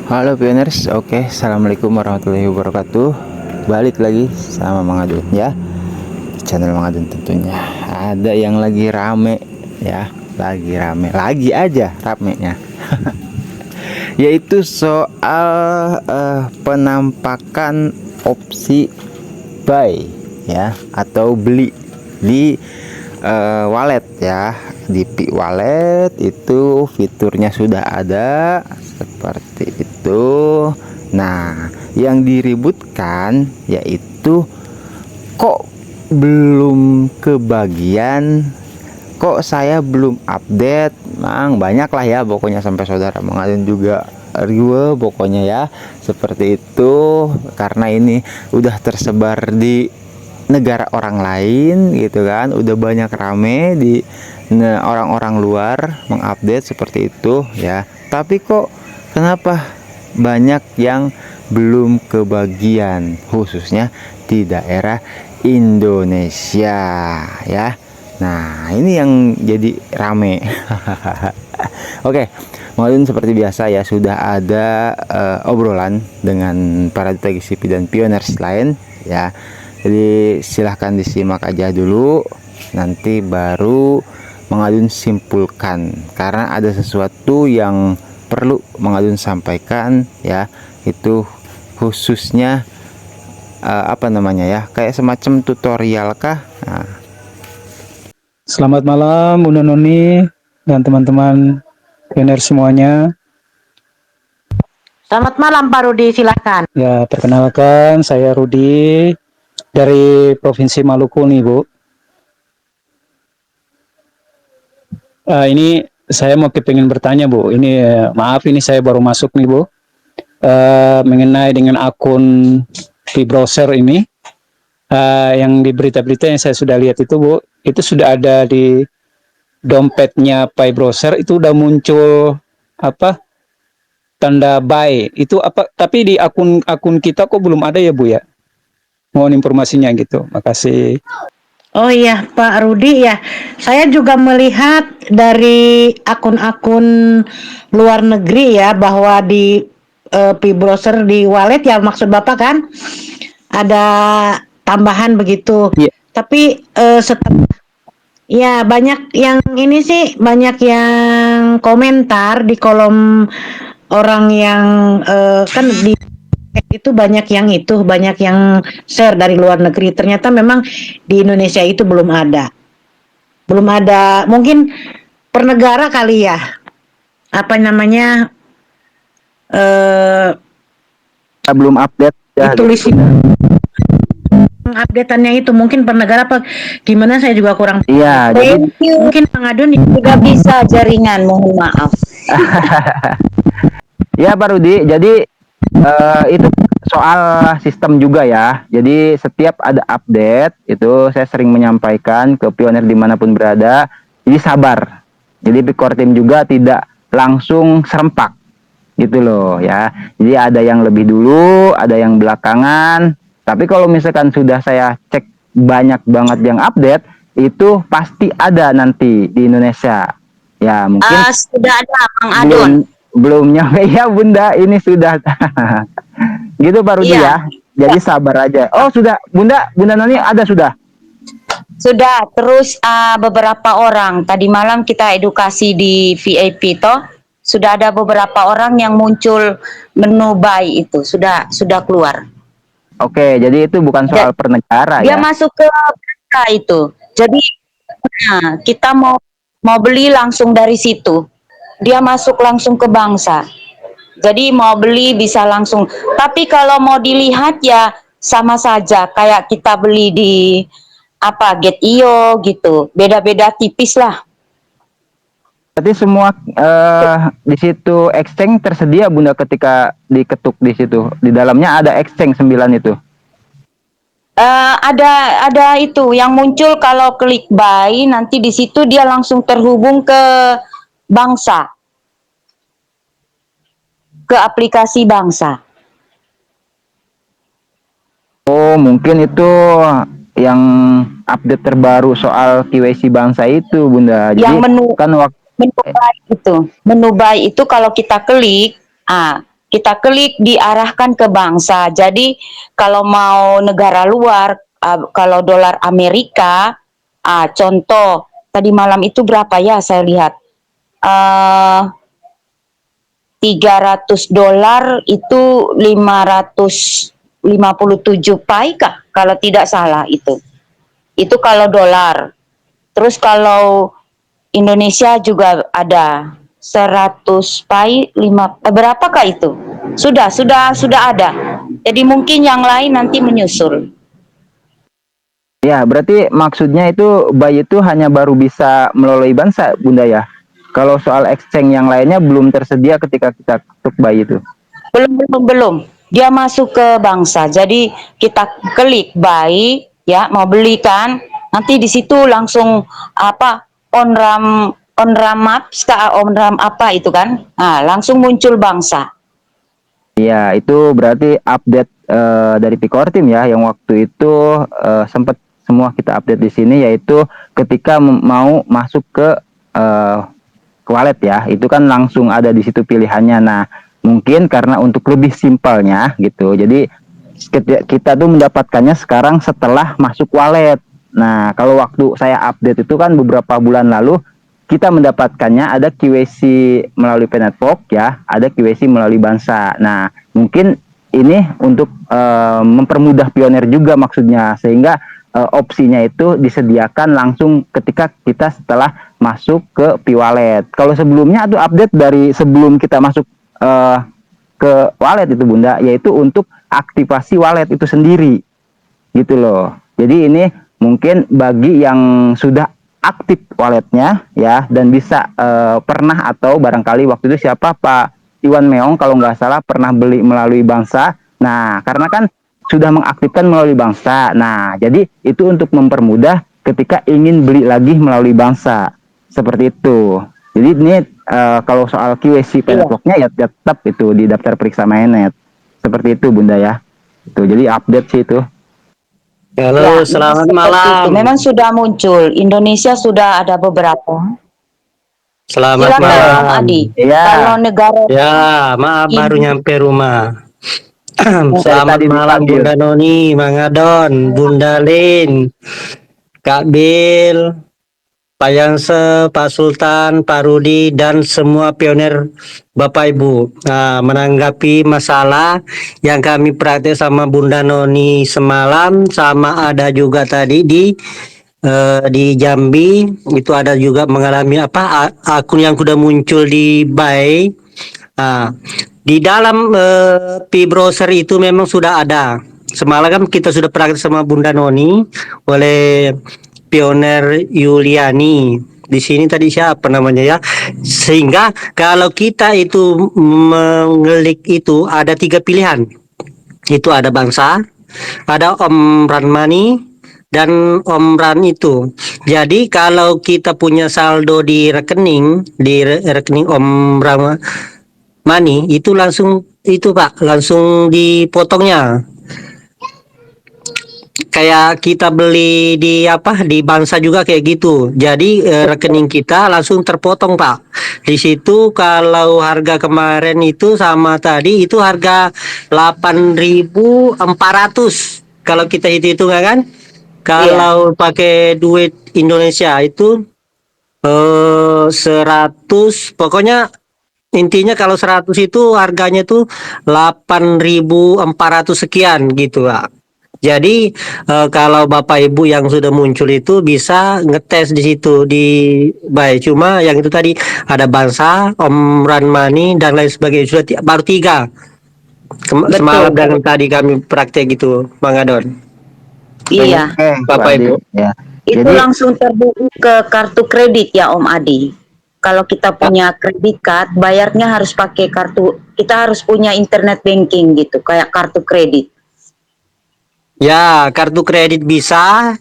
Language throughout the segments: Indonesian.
Halo pioners, oke, assalamualaikum warahmatullahi wabarakatuh. Balik lagi sama Mang Adun ya, channel Mang Adun tentunya. Ada yang lagi rame ya, lagi rame, lagi aja ramenya. Yaitu soal penampakan opsi buy ya atau beli di wallet ya. Di Pi Wallet itu fiturnya sudah ada seperti itu. Nah, yang diributkan yaitu kok belum kebagian, kok saya belum update. Mang banyak lah ya pokoknya, sampai saudara mengadun juga riwe pokoknya ya, seperti itu. Karena ini udah tersebar di negara orang lain gitu kan, udah banyak rame di orang-orang luar mengupdate seperti itu ya. Tapi kok kenapa banyak yang belum kebagian, khususnya di daerah Indonesia ya. Nah, ini yang jadi rame. Oke, mungkin seperti biasa ya, sudah ada obrolan dengan para duta GCP dan pioners lain ya. Jadi silahkan disimak aja dulu, nanti baru Mengadun simpulkan, karena ada sesuatu yang perlu Mengadun sampaikan ya. Itu khususnya apa namanya ya, kayak semacam tutorial kah. Nah. Selamat malam Bunda Noni dan teman-teman pioner semuanya. Selamat malam Pak Rudi, silakan. Ya, perkenalkan saya Rudi dari Provinsi Maluku nih Bu. Ini saya mau pengen bertanya Bu. Ini maaf, ini saya baru masuk nih Bu. Mengenai dengan akun di browser ini, yang di berita-berita yang saya sudah lihat itu Bu, itu sudah ada di dompetnya Pi Browser, itu udah muncul apa tanda buy itu apa, tapi di akun kita kok belum ada ya Bu ya. Mohon informasinya gitu. Makasih. Oh iya Pak Rudi ya, saya juga melihat dari akun-akun luar negeri ya, bahwa di Pi Browser di wallet ya, maksud Bapak kan ada tambahan begitu. Iya. Tapi setelah ya, banyak yang ini sih, banyak yang komentar di kolom orang yang kan di itu banyak yang share dari luar negeri. Ternyata memang di Indonesia itu belum ada, mungkin per negara kali ya, apa namanya, Belum update ya. ditulis updateannya itu mungkin per negara apa gimana, saya juga kurang. Iya, jadi Mungkin pengadun Tidak bisa jaringan, mohon maaf. ya Pak Rudi, jadi itu soal sistem juga ya. Jadi setiap ada update itu saya sering menyampaikan ke pionir dimanapun berada, jadi sabar. Jadi Core Team juga tidak langsung serempak gitu loh ya. Jadi ada yang lebih dulu, ada yang belakangan. Tapi kalau misalkan sudah saya cek banyak banget yang update, itu pasti ada nanti di Indonesia. Ya mungkin Sudah ada Mang Adun. belum nyampe ya Bunda, ini sudah. Gitu Pak Rudi Iya. ya. Jadi sabar aja. Oh sudah, Bunda Noni ada sudah. Sudah, terus beberapa orang tadi malam kita edukasi di VIP toh, sudah ada beberapa orang yang muncul menu buy itu sudah keluar. Oke, jadi itu bukan soal per negara Dia ya. masuk ke berita itu. Jadi kita mau beli langsung dari situ. Dia masuk langsung ke bangsa. Jadi mau beli bisa langsung. Tapi kalau mau dilihat ya sama saja kayak kita beli di Get.io gitu. Beda-beda tipis lah. Berarti semua di situ exchange tersedia Bunda, ketika diketuk di situ. Di dalamnya ada exchange 9 itu. Ada itu yang muncul kalau klik buy, nanti di situ dia langsung terhubung ke bangsa. Ke aplikasi bangsa. Oh, mungkin itu yang update terbaru soal KYC bangsa itu Bunda. Jadi Yang menu kan buy itu kalau kita klik, kita klik diarahkan ke bangsa. Jadi kalau mau negara luar, kalau dolar Amerika, contoh tadi malam itu berapa ya saya lihat, $300 itu 557 pai kah? Kalau tidak salah itu. Itu kalau dolar. Terus kalau Indonesia juga ada 100 pai berapakah itu? Sudah ada. Jadi mungkin yang lain nanti menyusul. Ya, berarti maksudnya itu Bai itu hanya baru bisa melalui Bansa, Bunda ya. Kalau soal exchange yang lainnya belum tersedia ketika kita ketuk Bai itu. Belum. Dia masuk ke bangsa. Jadi kita klik buy, ya mau beli kan. Nanti di situ langsung on ram apa itu kan. Nah, langsung muncul bangsa. Iya, itu berarti update dari Picor Team ya, yang waktu itu sempat semua kita update di sini, yaitu ketika mau masuk ke wallet ya, itu kan langsung ada di situ pilihannya. Nah, mungkin karena untuk lebih simpelnya gitu, jadi kita tuh mendapatkannya sekarang setelah masuk wallet. Nah, kalau waktu saya update itu kan beberapa bulan lalu, kita mendapatkannya ada QAC melalui Penetbox ya, ada QAC melalui Bansa. Nah, mungkin ini untuk mempermudah pioner juga maksudnya, sehingga opsinya itu disediakan langsung ketika kita setelah masuk ke P-Wallet. Kalau sebelumnya itu update dari sebelum kita masuk ke wallet itu Bunda, yaitu untuk aktivasi wallet itu sendiri gitu loh. Jadi ini mungkin bagi yang sudah aktif walletnya ya, dan bisa pernah atau barangkali waktu itu siapa Pak Iwan Meong kalau nggak salah pernah beli melalui Bansa. Nah, karena kan sudah mengaktifkan melalui Bansa. Nah, jadi itu untuk mempermudah ketika ingin beli lagi melalui Bansa. Seperti itu. Jadi ini kalau soal QAC Penetbox-nya ya tetap itu di daftar periksa mainnet. Seperti itu Bunda ya. Itu jadi update sih itu. Halo, Ya, selamat seperti malam. itu. Memang sudah muncul. Indonesia sudah ada beberapa. Selamat Silakan Om malam. Adi. Iya. Kalau negara Ya, maaf baru nyampe rumah. Selamat tadi malam dipanggil. Bunda Noni, Mang Adon, Bunda Lin, Kak Bil, Pak Yangse, Pak Sultan, Pak Rudi, dan semua pioner Bapak Ibu. Nah, menanggapi masalah yang kami praktek sama Bunda Noni semalam, sama ada juga tadi di Jambi, itu ada juga mengalami akun yang sudah muncul di Bay. Nah, di dalam P-browser itu memang sudah ada. Semalam kan kita sudah praktek sama Bunda Noni oleh Pioner Yuliani. Di sini tadi siapa namanya ya? Sehingga kalau kita itu mengelik itu ada 3 pilihan. Itu ada Bangsa, ada Om Ranmani, dan Om Ran itu. Jadi kalau kita punya saldo di rekening Om Ranmani itu langsung itu Pak, langsung dipotongnya. Kayak kita beli di Bansa juga kayak gitu. Jadi rekening kita langsung terpotong Pak. Di situ kalau harga kemarin itu sama tadi itu harga 8.400 kalau kita hitung kan. Kalau pakai duit Indonesia itu 100, pokoknya intinya kalau 100 itu harganya tuh 8.400 sekian gitu Pak. Jadi kalau Bapak Ibu yang sudah muncul itu bisa ngetes di situ di baik. Cuma yang itu tadi ada Bansa, Om Ranmani dan lain sebagainya sudah baru 3. Semalam dan tadi kami praktek gitu, Bang Adon. Iya. Bapak Ibu. Ya. Itu Jadi langsung terhubung ke kartu kredit ya Om Adi. Kalau kita punya kredit card, bayarnya harus pakai kartu. Kita harus punya internet banking gitu, kayak kartu kredit. Ya, kartu kredit bisa,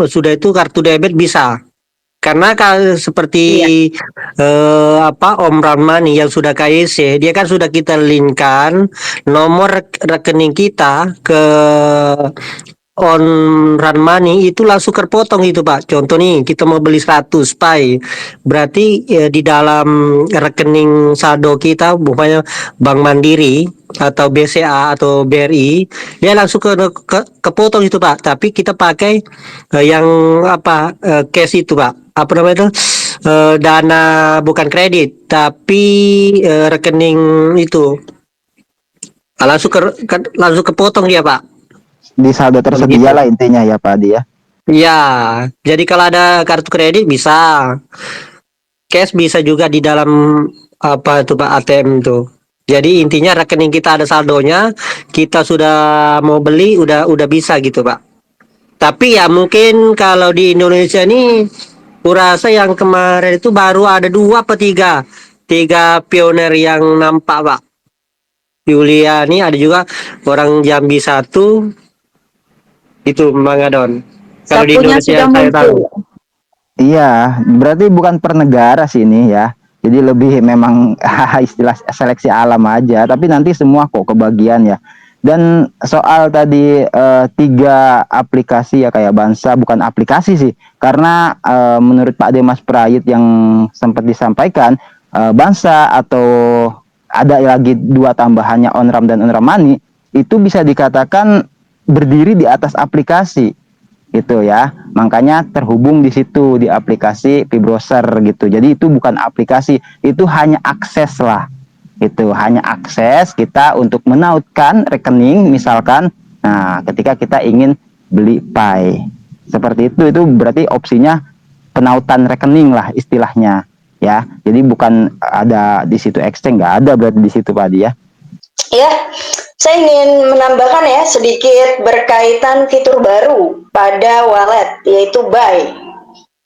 sudah itu kartu debit bisa. Karena seperti Om Ramani yang sudah KIC, dia kan sudah kita linkkan nomor rekening kita ke on run money itu langsung terpotong itu Pak. Contoh nih kita mau beli 100 pai. Berarti di dalam rekening saldo kita bukannya Bank Mandiri atau BCA atau BRI dia langsung kepotong itu Pak. Tapi kita pakai yang apa cash itu Pak. Apa namanya itu? Dana bukan kredit tapi rekening itu. Langsung kepotong dia Pak. Di saldo tersedia Begitu. lah intinya ya Pak Adi ya. Ya, jadi kalau ada kartu kredit bisa, cash bisa juga di dalam apa itu Pak ATM tuh. Jadi intinya rekening kita ada saldonya, kita sudah mau beli udah bisa gitu Pak. Tapi ya mungkin kalau di Indonesia ini, kurasa yang kemarin itu baru ada 2 atau 3 pioner yang nampak Pak. Yulia ini ada juga orang Jambi 1 itu Mangadon. Kalau di Satunya Indonesia sudah saya tahu. muncul. Iya, berarti bukan per negara sih ini ya. Jadi lebih memang istilah seleksi alam aja, tapi nanti semua kok kebagian ya. Dan soal tadi 3 aplikasi ya kayak Bansa bukan aplikasi sih, karena menurut Pak Demas Prayit yang sempat disampaikan Bansa atau ada lagi 2 tambahannya Onram dan Onram Money itu bisa dikatakan berdiri di atas aplikasi gitu ya, makanya terhubung di situ di aplikasi Fibroser gitu. Jadi itu bukan aplikasi, itu hanya akses lah, itu hanya akses kita untuk menautkan rekening misalkan. Nah ketika kita ingin beli Pi seperti itu berarti opsinya penautan rekening lah istilahnya ya. Jadi bukan ada di situ exchange, nggak ada berarti di situ Pak Adi ya. Ya, saya ingin menambahkan ya sedikit berkaitan fitur baru pada wallet yaitu Buy.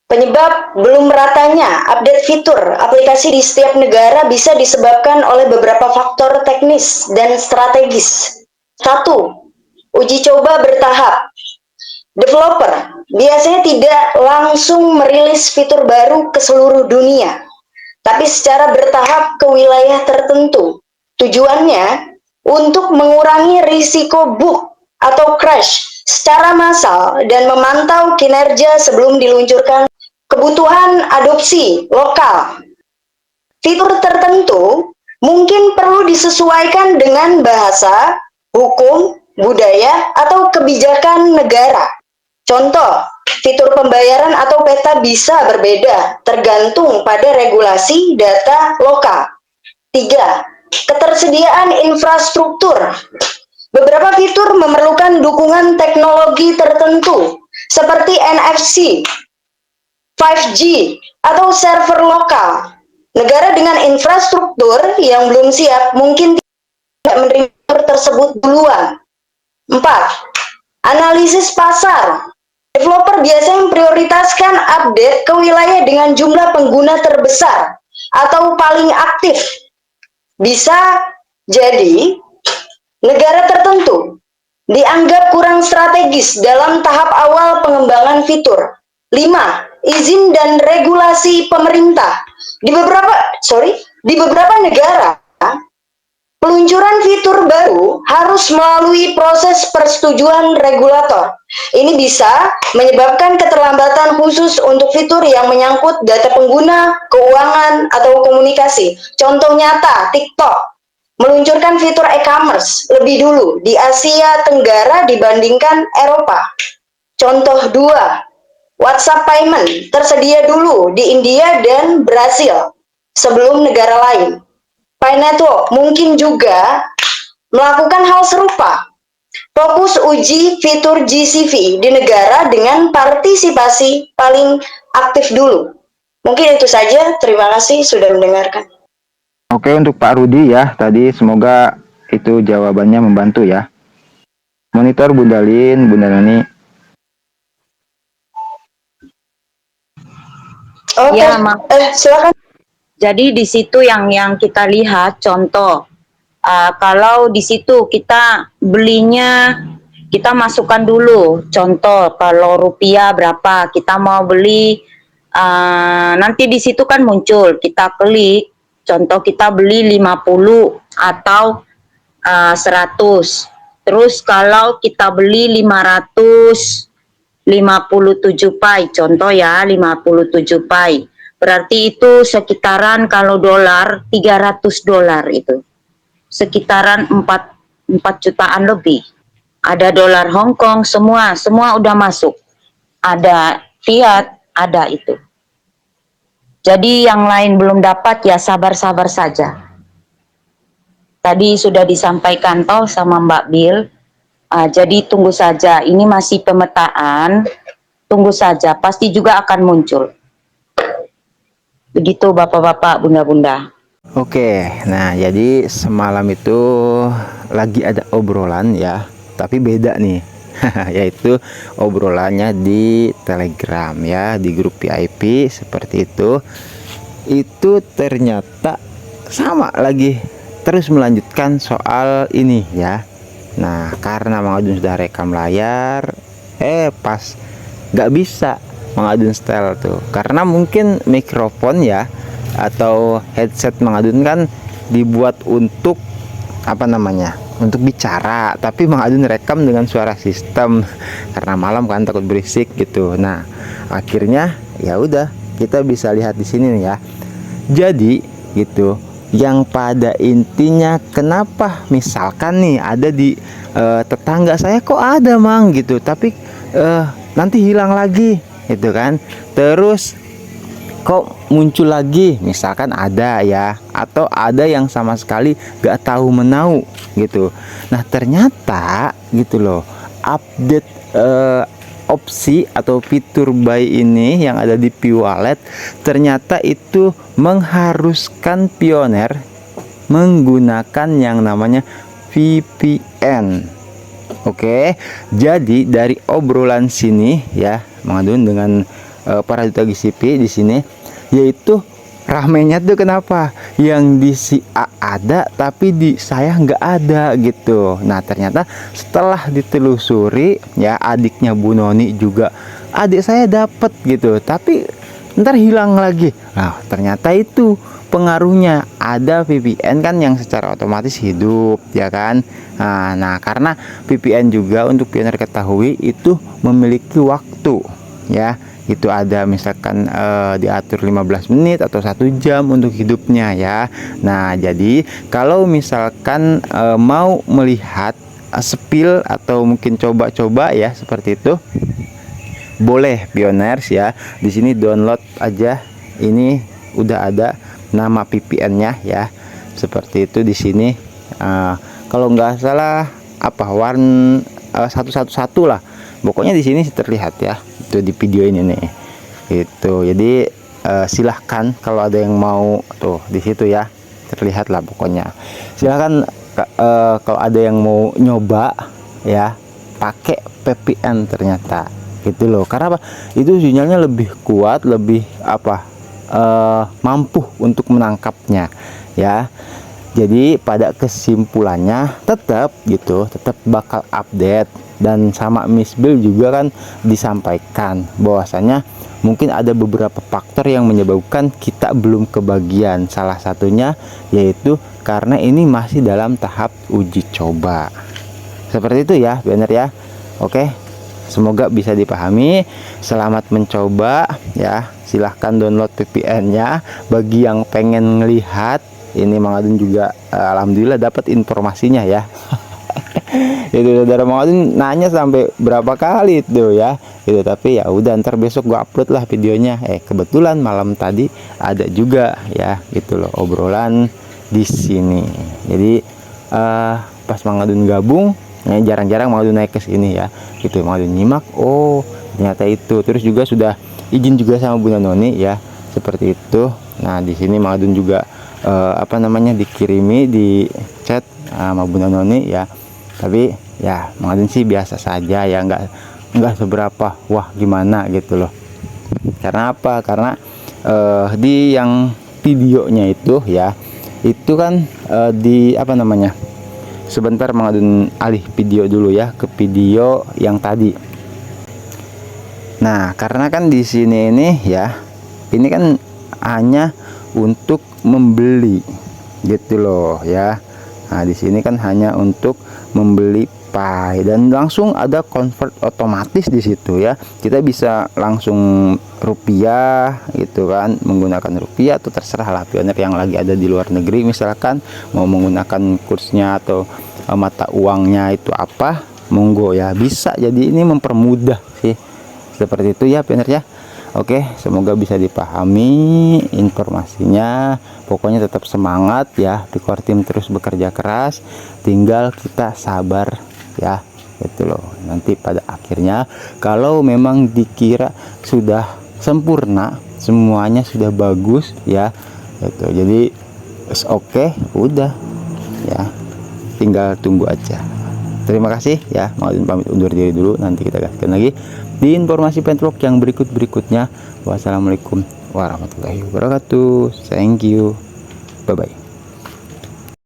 Penyebab belum meratanya update fitur aplikasi di setiap negara bisa disebabkan oleh beberapa faktor teknis dan strategis. 1. Uji coba bertahap. Developer biasanya tidak langsung merilis fitur baru ke seluruh dunia, tapi secara bertahap ke wilayah tertentu. Tujuannya untuk mengurangi risiko bug atau crash secara massal dan memantau kinerja sebelum diluncurkan. Kebutuhan adopsi lokal. Fitur tertentu mungkin perlu disesuaikan dengan bahasa, hukum, budaya, atau kebijakan negara. Contoh, fitur pembayaran atau peta bisa berbeda tergantung pada regulasi data lokal. 3. Ketersediaan infrastruktur. Beberapa fitur memerlukan dukungan teknologi tertentu seperti NFC, 5G, atau server lokal. Negara dengan infrastruktur yang belum siap mungkin tidak menerima fitur tersebut duluan. 4. Analisis pasar. Developer biasanya memprioritaskan update ke wilayah dengan jumlah pengguna terbesar atau paling aktif. Bisa jadi negara tertentu dianggap kurang strategis dalam tahap awal pengembangan fitur. 5. Izin dan regulasi pemerintah. Di beberapa negara, peluncuran fitur baru harus melalui proses persetujuan regulator. Ini bisa menyebabkan keterlambatan khusus untuk fitur yang menyangkut data pengguna, keuangan, atau komunikasi. Contoh nyata, TikTok meluncurkan fitur e-commerce lebih dulu di Asia Tenggara dibandingkan Eropa. Contoh 2, WhatsApp Payment tersedia dulu di India dan Brasil sebelum negara lain. Pi Network mungkin juga melakukan hal serupa. Fokus uji fitur GCV di negara dengan partisipasi paling aktif dulu. Mungkin itu saja. Terima kasih sudah mendengarkan. Oke, untuk Pak Rudi ya, tadi semoga itu jawabannya membantu ya. Monitor Bunda Lin, Bunda Nani. Oke, Ya, Mak. silakan. Jadi di situ yang kita lihat contoh, kalau di situ kita belinya, kita masukkan dulu contoh kalau rupiah berapa kita mau beli, nanti di situ kan muncul kita klik contoh kita beli 50 atau 100. Terus kalau kita beli 557 pi, contoh ya 57 pi. Berarti itu sekitaran kalau dolar $300 itu. Sekitaran 4 jutaan lebih. Ada dolar Hong Kong, semua udah masuk. Ada fiat, ada itu. Jadi yang lain belum dapat ya sabar-sabar saja. Tadi sudah disampaikan toh sama Mbak Bill. Jadi tunggu saja, ini masih pemetaan. Tunggu saja, pasti juga akan muncul. Begitu Bapak-bapak, Bunda-bunda. Oke, nah jadi semalam itu lagi ada obrolan ya, tapi beda nih. Yaitu obrolannya di Telegram ya, di grup VIP seperti itu. Itu ternyata sama lagi, terus melanjutkan soal ini ya. Nah, karena Mang Adun sudah rekam layar, pas nggak bisa Mang Adun setel tuh, karena mungkin mikrofon ya atau headset Mang Adun kan dibuat untuk apa namanya, untuk bicara, tapi Mang Adun rekam dengan suara sistem karena malam kan takut berisik gitu. Nah, akhirnya ya udah kita bisa lihat di sini nih ya. Jadi gitu, yang pada intinya kenapa misalkan nih ada di tetangga saya kok ada Mang gitu, tapi nanti hilang lagi gitu kan, terus kok muncul lagi misalkan ada ya, atau ada yang sama sekali gak tahu menau gitu. Nah ternyata gitu loh, update opsi atau fitur buy ini yang ada di P-Wallet ternyata itu mengharuskan pioner menggunakan yang namanya VPN. Oke, jadi dari obrolan sini ya Mang Adun dengan para duta GCP di sini, yaitu ramenya tuh kenapa yang di si A ada tapi di saya nggak ada gitu. Nah ternyata setelah ditelusuri ya, adiknya Bu Noni juga, adik saya dapat gitu tapi ntar hilang lagi. Nah ternyata itu pengaruhnya, ada VPN kan yang secara otomatis hidup ya kan. Nah karena VPN juga untuk pioner ketahui itu memiliki waktu ya, itu ada misalkan diatur 15 menit atau 1 jam untuk hidupnya ya. Nah jadi kalau misalkan mau melihat spill atau mungkin coba-coba ya seperti itu, boleh pioners ya, di sini download aja, ini udah ada nama VPN-nya ya seperti itu di sini. Kalau nggak salah apa 111 lah pokoknya di sini terlihat ya, itu di video ini nih itu. Jadi silahkan kalau ada yang mau tuh di situ ya, terlihat lah pokoknya. Silahkan kalau ada yang mau nyoba ya pakai VPN ternyata gitu loh. Karena apa? Itu sinyalnya lebih kuat, lebih mampu untuk menangkapnya ya. Jadi pada kesimpulannya tetap gitu, tetap bakal update. Dan sama Miss Bill juga kan disampaikan bahwasanya mungkin ada beberapa faktor yang menyebabkan kita belum kebagian. Salah satunya yaitu karena ini masih dalam tahap uji coba. Seperti itu ya benar ya. Oke, semoga bisa dipahami. Selamat mencoba ya. Silahkan download VPN-nya. Bagi yang pengen ngelihat ini, Mang Adun juga alhamdulillah dapat informasinya ya. Itu saudara Mang Adun nanya sampai berapa kali itu ya gitu, tapi ya udah ntar besok gua upload lah videonya. Kebetulan malam tadi ada juga ya gitu loh obrolan di sini. Jadi pas Mang Adun gabung ya, jarang-jarang Mang Adun naik ke sini ya gitu, Mang Adun nyimak, oh ternyata itu. Terus juga sudah izin juga sama Bunda Noni ya seperti itu. Nah di sini Mang Adun juga dikirimi di chat sama Bunda Noni ya, tapi ya Mang Adun sih biasa saja ya, nggak seberapa wah gimana gitu loh. Karena apa? Karena di yang videonya itu ya, itu kan sebentar Mang Adun alih video dulu ya ke video yang tadi. Nah karena kan di sini ini ya, ini kan hanya untuk membeli gitu loh ya. Nah di sini kan hanya untuk membeli SPY dan langsung ada convert otomatis di situ ya. Kita bisa langsung rupiah gitu kan, menggunakan rupiah atau terserah lah pioner yang lagi ada di luar negeri, misalkan mau menggunakan kursnya atau mata uangnya itu apa, monggo ya, bisa. Jadi ini mempermudah sih, seperti itu ya pioner ya. Oke, semoga bisa dipahami informasinya. Pokoknya tetap semangat ya, di core team terus bekerja keras, tinggal kita sabar ya, gitu loh. Nanti pada akhirnya kalau memang dikira sudah sempurna, semuanya sudah bagus ya, gitu. Jadi oke, udah ya, tinggal tunggu aja. Terima kasih ya, mau pamit undur diri dulu, nanti kita gaskan lagi di informasi pentvlog yang berikutnya. Wassalamualaikum warahmatullahi wabarakatuh. Thank you, bye bye.